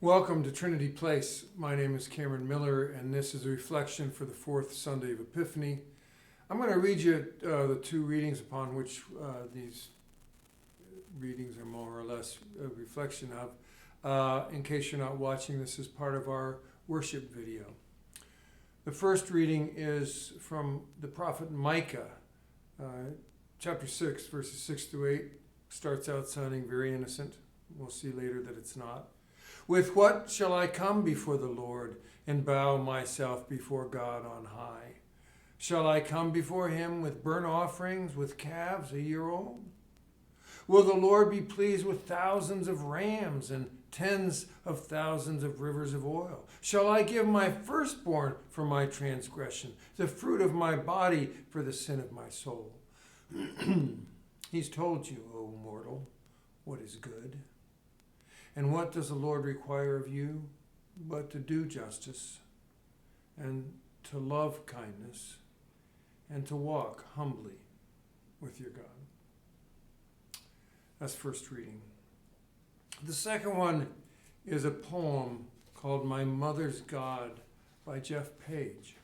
Welcome to Trinity Place. My name is Cameron Miller, and this is a reflection for the fourth Sunday of Epiphany. I'm going to read you the two readings upon which these readings are more or less a reflection of. In case you're not watching, this is part of our worship video. The first reading is from the prophet Micah, chapter 6, verses 6 to 8. Starts out sounding very innocent. We'll see later that it's not. With what shall I come before the Lord and bow myself before God on high? Shall I come before him with burnt offerings, with calves a year old? Will the Lord be pleased with thousands of rams and tens of thousands of rivers of oil? Shall I give my firstborn for my transgression, the fruit of my body for the sin of my soul? He's told you, O mortal, what is good. And what does the Lord require of you but to do justice and to love kindness and to walk humbly with your God? That's first reading. The second one is a poem called My Mother's God by Jeff Page.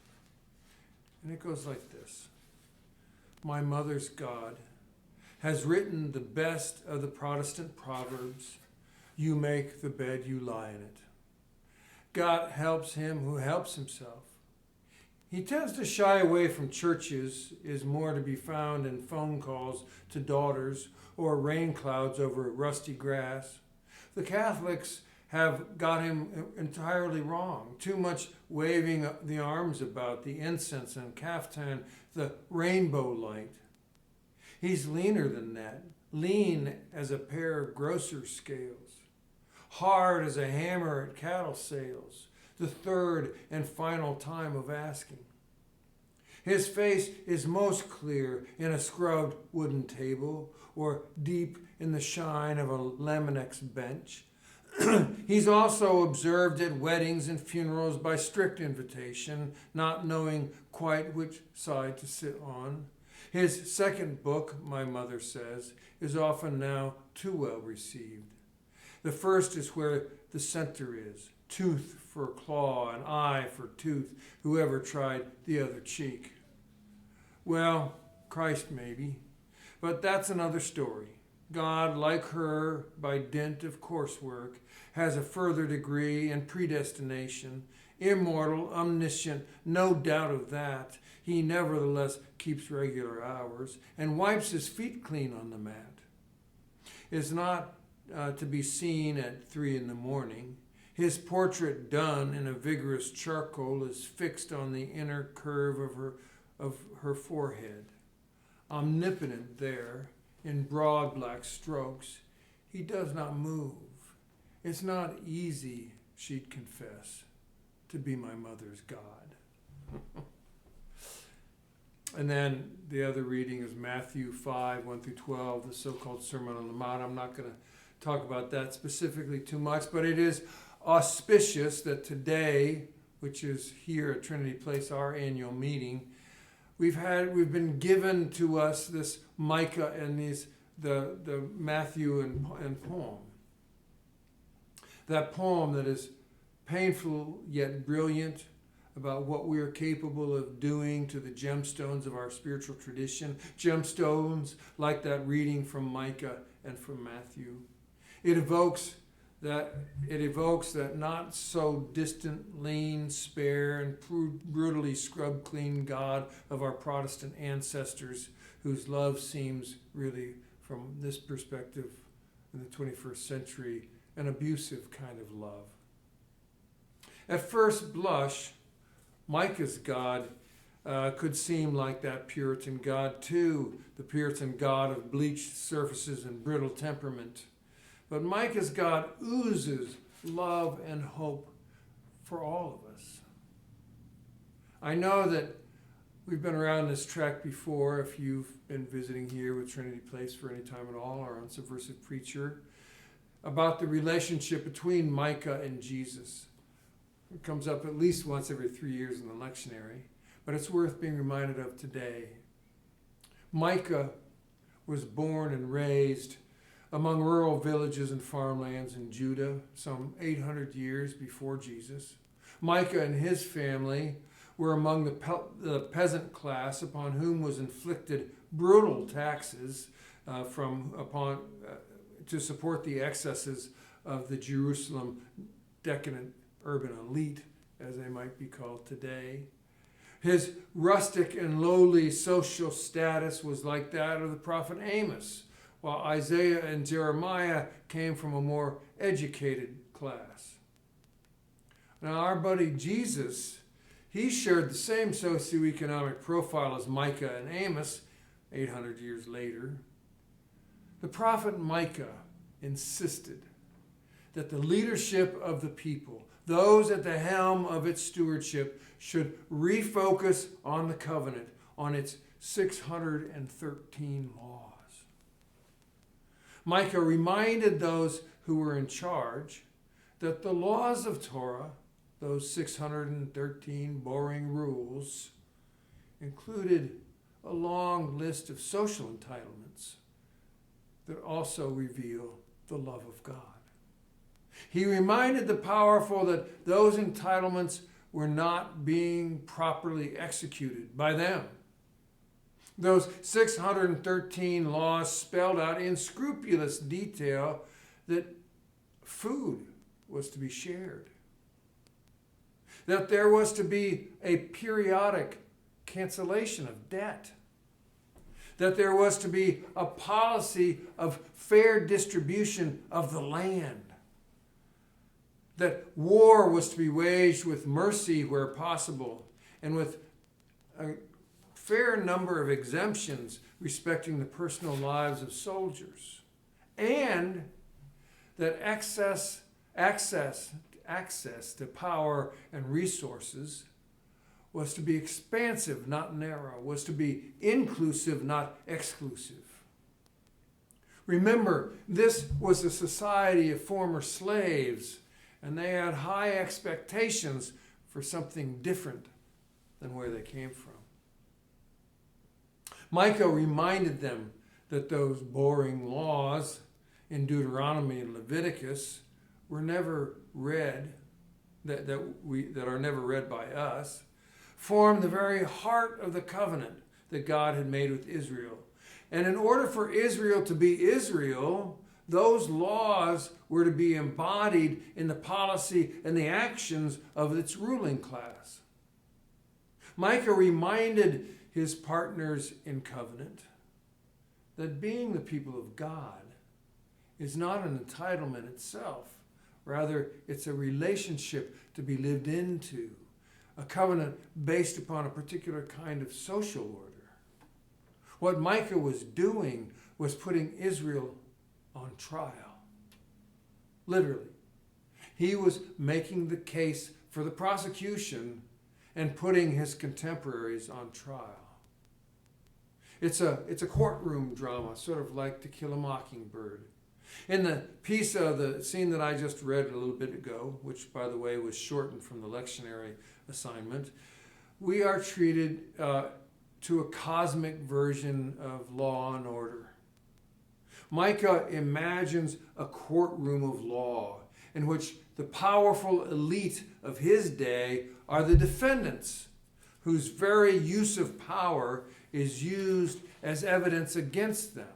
And it goes like this. My mother's God has written the best of the Protestant proverbs. You make the bed, you lie in it. God helps him who helps himself. He tends to shy away from churches, is more to be found in phone calls to daughters or rain clouds over rusty grass. The Catholics have got him entirely wrong. Too much waving the arms about, the incense and caftan, the rainbow light. He's leaner than that, lean as a pair of grocer's scales. Hard as a hammer at cattle sales, the third and final time of asking. His face is most clear in a scrubbed wooden table or deep in the shine of a Laminex bench. He's also observed at weddings and funerals by strict invitation, not knowing quite which side to sit on. His second book, my mother says, is often now too well received. The first is where the center is, tooth for claw and eye for tooth, whoever tried the other cheek. Well, Christ maybe, but that's another story. God, like her, by dint of coursework, has a further degree in predestination, immortal, omniscient, no doubt of that. He nevertheless keeps regular hours and wipes his feet clean on the mat. It's not to be seen at 3 a.m. His portrait done in a vigorous charcoal is fixed on the inner curve of her forehead. Omnipotent there, in broad black strokes, he does not move. It's not easy, she'd confess, to be my mother's God. And then the other reading is Matthew 5, 1 through 12, the so-called Sermon on the Mount. I'm not going to talk about that specifically too much, but it is auspicious that today, which is here at Trinity Place, our annual meeting, we've been given to us this Micah and the Matthew and poem. That poem that is painful yet brilliant about what we are capable of doing to the gemstones of our spiritual tradition, gemstones like that reading from Micah and from Matthew. It evokes that not so distant, lean, spare, and brutally scrubbed clean God of our Protestant ancestors, whose love seems really, from this perspective in the 21st century, an abusive kind of love. At first blush, Micah's God could seem like that Puritan God too, the Puritan God of bleached surfaces and brittle temperament. But Micah's God oozes love and hope for all of us. I know that we've been around this track before, if you've been visiting here with Trinity Place for any time at all, or on Subversive Preacher, about the relationship between Micah and Jesus. It comes up at least once every 3 years in the lectionary, but it's worth being reminded of today. Micah was born and raised among rural villages and farmlands in Judah, some 800 years before Jesus. Micah and his family were among the peasant class upon whom was inflicted brutal taxes to support the excesses of the Jerusalem decadent urban elite, as they might be called today. His rustic and lowly social status was like that of the prophet Amos, while Isaiah and Jeremiah came from a more educated class. Now, our buddy Jesus, he shared the same socioeconomic profile as Micah and Amos 800 years later. The prophet Micah insisted that the leadership of the people, those at the helm of its stewardship, should refocus on the covenant, on its 613 laws. Micah reminded those who were in charge that the laws of Torah, those 613 boring rules, included a long list of social entitlements that also reveal the love of God. He reminded the powerful that those entitlements were not being properly executed by them. Those 613 laws spelled out in scrupulous detail that food was to be shared, that there was to be a periodic cancellation of debt, that there was to be a policy of fair distribution of the land, that war was to be waged with mercy where possible, and with a fair number of exemptions respecting the personal lives of soldiers, and that access to power and resources was to be expansive, not narrow, was to be inclusive, not exclusive. Remember, this was a society of former slaves, and they had high expectations for something different than where they came from. Micah reminded them that those boring laws in Deuteronomy and Leviticus were never read, that are never read by us, formed the very heart of the covenant that God had made with Israel. And in order for Israel to be Israel, those laws were to be embodied in the policy and the actions of its ruling class. Micah reminded his partners in covenant that being the people of God is not an entitlement itself. Rather, it's a relationship to be lived into, a covenant based upon a particular kind of social order. What Micah was doing was putting Israel on trial. Literally. He was making the case for the prosecution and putting his contemporaries on trial. It's a courtroom drama, sort of like To Kill a Mockingbird. In the piece of the scene that I just read a little bit ago, which, by the way, was shortened from the lectionary assignment, we are treated to a cosmic version of Law and Order. Micah imagines a courtroom of law in which the powerful elite of his day are the defendants, whose very use of power is used as evidence against them.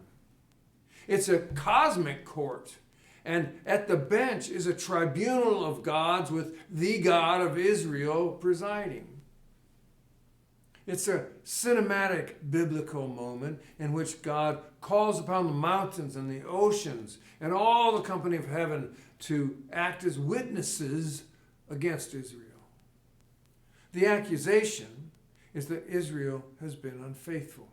It's a cosmic court, and at the bench is a tribunal of gods with the God of Israel presiding. It's a cinematic biblical moment in which God calls upon the mountains and the oceans and all the company of heaven to act as witnesses against Israel. The accusation is that Israel has been unfaithful.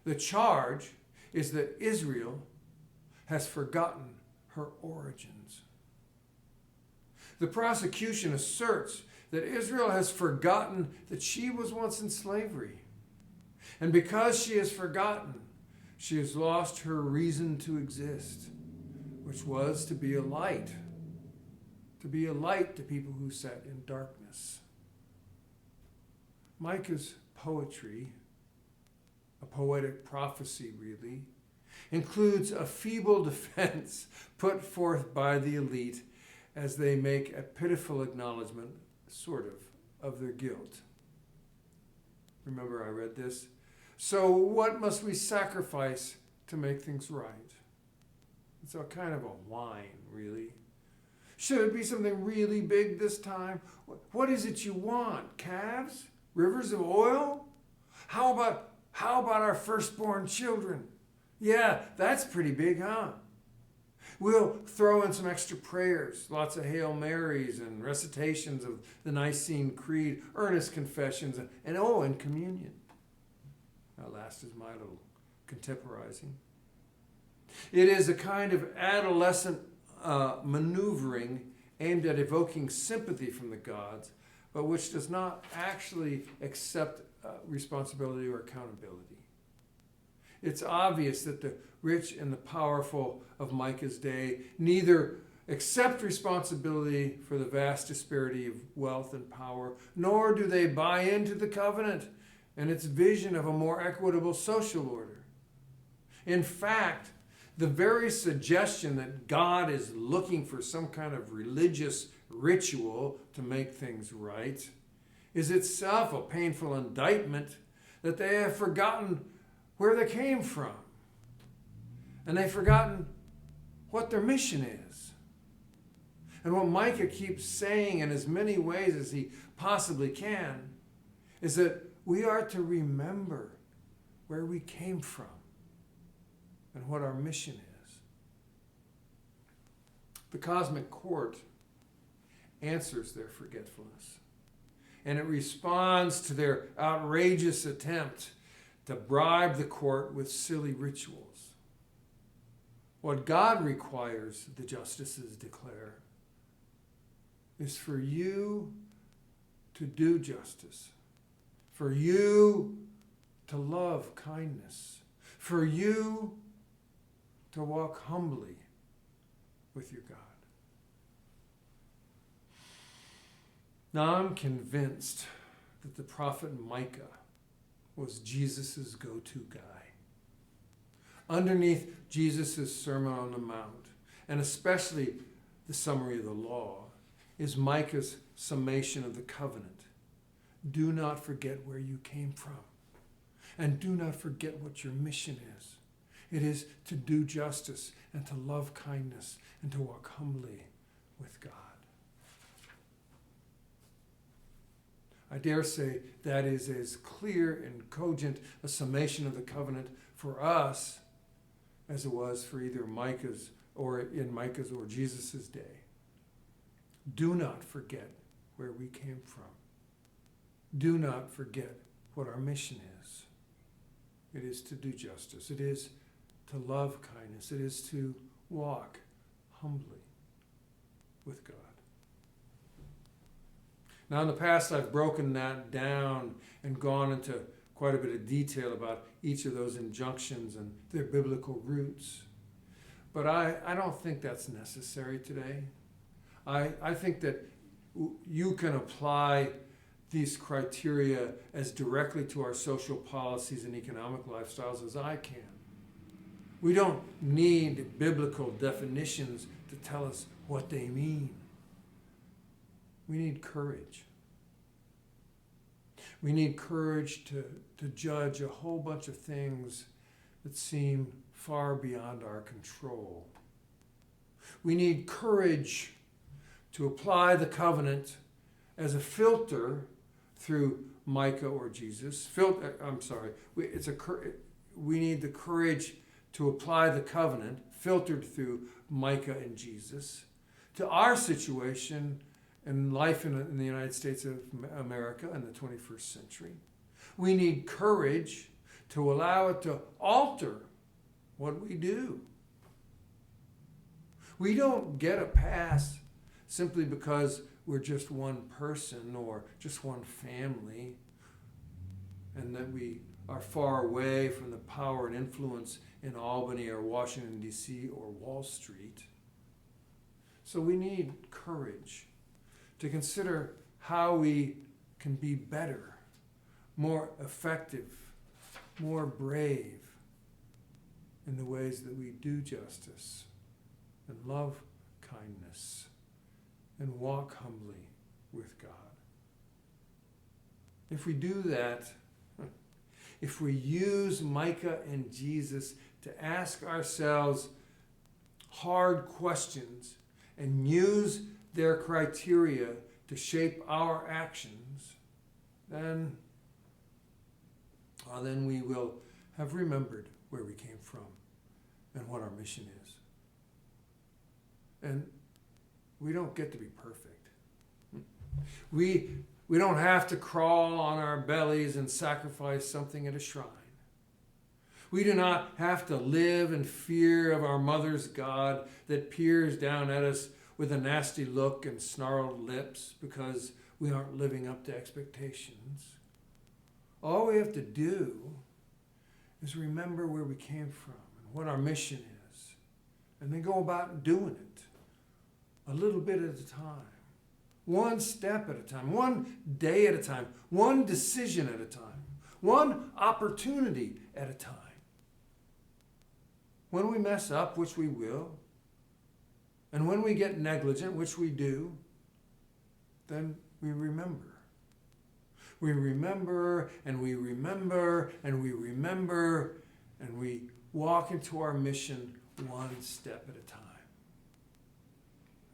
The charge is that Israel has forgotten her origins. The prosecution asserts that Israel has forgotten that she was once in slavery. And because she has forgotten, she has lost her reason to exist, which was to be a light to people who sat in darkness. Micah's poetry, a poetic prophecy really, includes a feeble defense put forth by the elite as they make a pitiful acknowledgement, sort of their guilt. Remember I read this? So what must we sacrifice to make things right? It's a kind of a whine, really. Should it be something really big this time? What is it you want? Calves? Rivers of oil? How about our firstborn children? Yeah, that's pretty big, huh? We'll throw in some extra prayers, lots of Hail Marys and recitations of the Nicene Creed, earnest confessions, and communion. That last is my little contemporizing. It is a kind of adolescent maneuvering aimed at evoking sympathy from the gods, but which does not actually accept responsibility or accountability. It's obvious that the rich and the powerful of Micah's day neither accept responsibility for the vast disparity of wealth and power, nor do they buy into the covenant and its vision of a more equitable social order. In fact, the very suggestion that God is looking for some kind of religious ritual to make things right is itself a painful indictment that they have forgotten where they came from. And they've forgotten what their mission is. And what Micah keeps saying in as many ways as he possibly can is that we are to remember where we came from and what our mission is. The cosmic court answers their forgetfulness, and it responds to their outrageous attempt to bribe the court with silly rituals. What God requires, the justices declare, is for you to do justice, for you to love kindness, for you to walk humbly with your God. Now I'm convinced that the prophet Micah was Jesus' go-to guy. Underneath Jesus' Sermon on the Mount, and especially the summary of the law, is Micah's summation of the covenant. Do not forget where you came from, and do not forget what your mission is. It is to do justice and to love kindness and to walk humbly with God. I dare say that is as clear and cogent a summation of the covenant for us as it was for either Micah's or Jesus' day. Do not forget where we came from. Do not forget what our mission is. It is to do justice. It is to love kindness. It is to walk humbly with God. Now, in the past, I've broken that down and gone into quite a bit of detail about each of those injunctions and their biblical roots. But I don't think that's necessary today. I think that you can apply these criteria as directly to our social policies and economic lifestyles as I can. We don't need biblical definitions to tell us what they mean. We need courage. We need courage to judge a whole bunch of things that seem far beyond our control. We need courage to apply the covenant as a filter through Micah or Jesus. We need the courage to apply the covenant filtered through Micah and Jesus to our situation and life in the United States of America in the 21st century. We need courage to allow it to alter what we do. We don't get a pass simply because we're just one person or just one family and that we are far away from the power and influence in Albany or Washington, D.C. or Wall Street. So we need courage to consider how we can be better, more effective, more brave, in the ways that we do justice and love kindness and walk humbly with God. If we do that, if we use Micah and Jesus to ask ourselves hard questions and use their criteria to shape our actions, then we will have remembered where we came from and what our mission is. And we don't get to be perfect. We don't have to crawl on our bellies and sacrifice something at a shrine. We do not have to live in fear of our mother's God that peers down at us with a nasty look and snarled lips because we aren't living up to expectations. All we have to do is remember where we came from and what our mission is, and then go about doing it a little bit at a time, one step at a time, one day at a time, one decision at a time, one opportunity at a time. When we mess up, which we will, and when we get negligent, which we do, then we remember. We remember, and we remember, and we remember, and we walk into our mission one step at a time.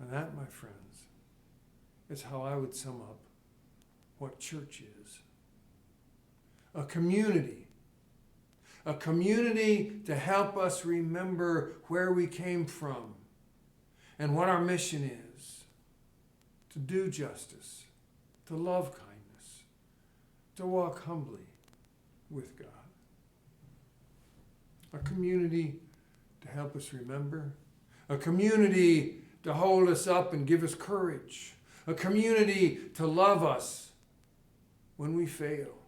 And that, my friends, is how I would sum up what church is. A community to help us remember where we came from and what our mission is: to do justice, to love kindness, to walk humbly with God. A community to help us remember, a community to hold us up and give us courage, a community to love us when we fail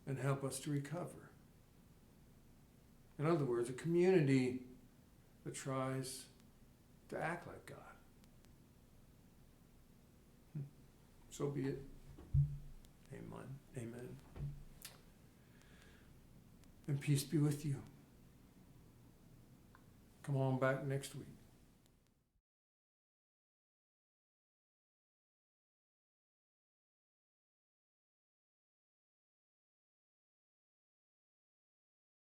and help us to recover. In other words, a community that tries to act like God. So be it. Amen. Amen. And peace be with you. Come on back next week.